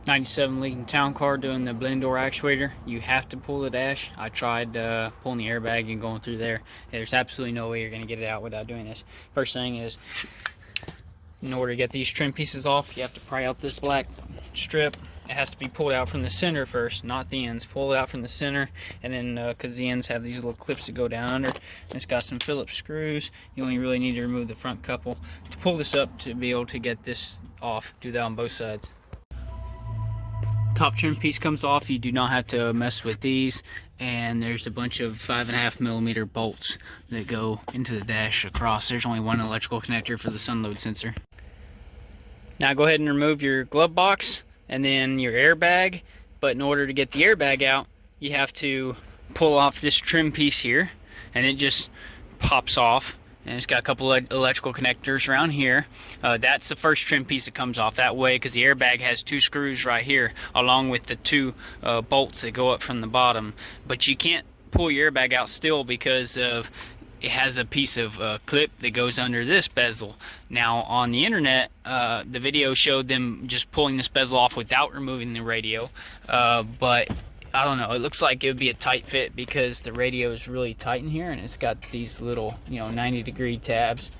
97 Lincoln Town Car doing the blend door actuator. You have to pull the dash. I tried pulling the airbag and going through there. There's absolutely no way you're going to get it out without doing this. First thing is, in order to get these trim pieces off, you have to pry out this black strip. It has to be pulled out from the center first, not the ends. Pull it out from the center, and then because the ends have these little clips that go down under, it's got some Phillips screws. You only really need to remove the front couple to pull this up to be able to get this off. Do that on both sides. Top trim piece comes off. You do not have to mess with these, and there's a bunch of 5.5mm bolts that go into the dash across. There's only one electrical connector for the sun load sensor. Now go ahead and remove your glove box and then your airbag, but in order to get the airbag out, you have to pull off this trim piece here, and it just pops off. And it's got a couple of electrical connectors around here. That's the first trim piece that comes off that way, because the airbag has two screws right here along with the two bolts that go up from the bottom. But you can't pull your airbag out still because of it has a piece of clip that goes under this bezel. Now on the internet, the video showed them just pulling this bezel off without removing the radio, but I don't know, it looks like it would be a tight fit because the radio is really tight in here and it's got these little 90-degree tabs.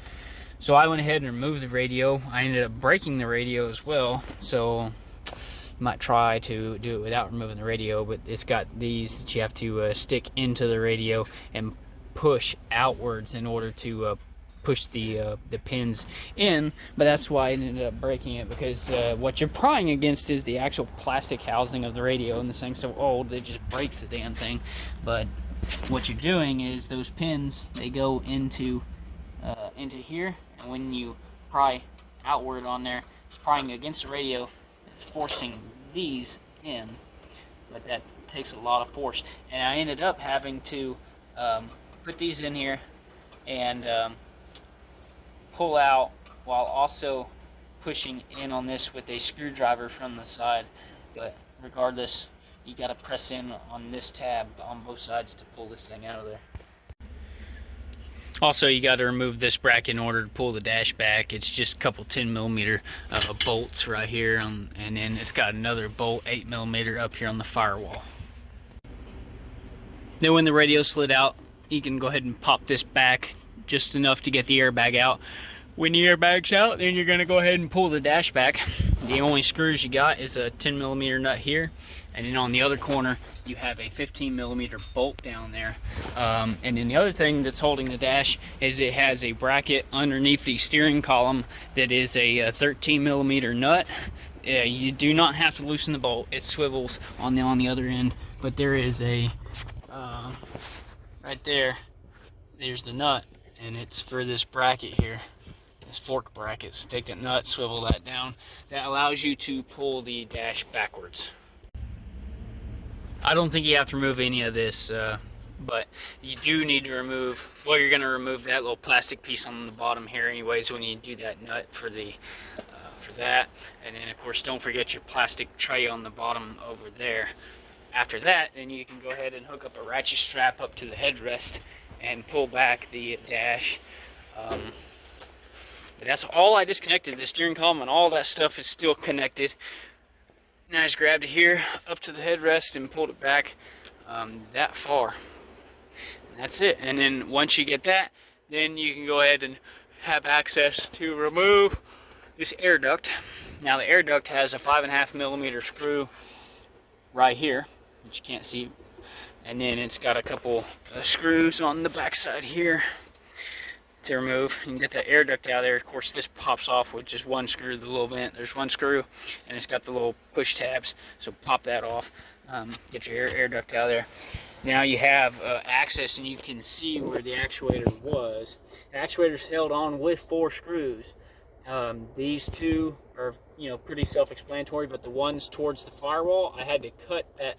So I went ahead and removed the radio. I ended up breaking the radio as well, so you might try to do it without removing the radio, but it's got these that you have to stick into the radio and push outwards in order to push the pins in. But that's why I ended up breaking it, because what you're prying against is the actual plastic housing of the radio, and this thing's so old it just breaks the damn thing. But what you're doing is those pins, they go into here, and when you pry outward on there, it's prying against the radio, it's forcing these in, but that takes a lot of force, and I ended up having to put these in here and pull out while also pushing in on this with a screwdriver from the side. But regardless, you got to press in on this tab on both sides to pull this thing out of there. Also, you got to remove this bracket in order to pull the dash back. It's just a couple 10mm bolts right here, and then it's got another bolt 8mm up here on the firewall. Then when the radio slid out, you can go ahead and pop this back just enough to get the airbag out. When the airbag's out, then you're going to go ahead and pull the dash back. The only screws you got is a 10mm nut here, and then on the other corner you have a 15mm bolt down there. And then the other thing that's holding the dash is it has a bracket underneath the steering column that is a 13mm nut. You do not have to loosen the bolt. It swivels on the other end, but there is a right there, there's the nut, and it's for this bracket here, this fork bracket. So take that nut, swivel that down. That allows you to pull the dash backwards. I don't think you have to remove any of this, but you do need to remove, well, you're going to remove that little plastic piece on the bottom here anyways when you do that nut for the for that. And then of course don't forget your plastic tray on the bottom over there. After that, then you can go ahead and hook up a ratchet strap up to the headrest and pull back the dash. But that's all I disconnected. The steering column and all that stuff is still connected. And I just grabbed it here up to the headrest and pulled it back that far. And that's it. And then once you get that, then you can go ahead and have access to remove this air duct. Now the air duct has a 5.5mm screw right here that you can't see, and then it's got a couple of screws on the back side here to remove. You can get the air duct out of there. Of course, this pops off with just one screw, the little vent. There's one screw, and it's got the little push tabs, so pop that off. Get your air duct out of there. Now you have access, and you can see where the actuator was. The actuator's held on with 4 screws. These two are pretty self-explanatory, but the ones towards the firewall, I had to cut that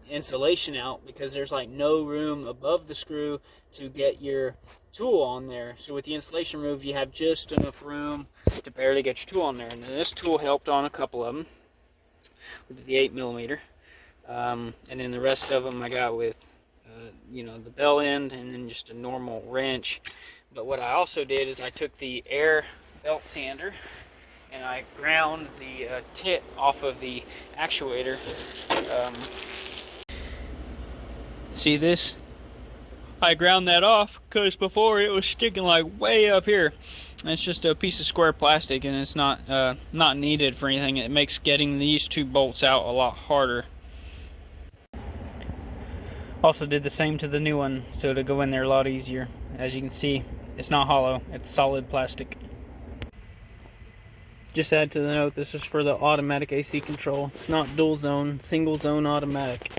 insulation out because there's like no room above the screw to get your tool on there. So with the insulation removed, you have just enough room to barely get your tool on there. And this tool helped on a couple of them with the 8mm, and then the rest of them I got with the bell end and then just a normal wrench. But what I also did is I took the air belt sander and I ground the tit off of the actuator. See this? I ground that off because before it was sticking like way up here. And it's just a piece of square plastic, and it's not needed for anything. It makes getting these two bolts out a lot harder. Also did the same to the new one, so it'll go in there a lot easier. As you can see, it's not hollow, it's solid plastic. Just add to the note, this is for the automatic AC control. It's not dual zone, single zone automatic.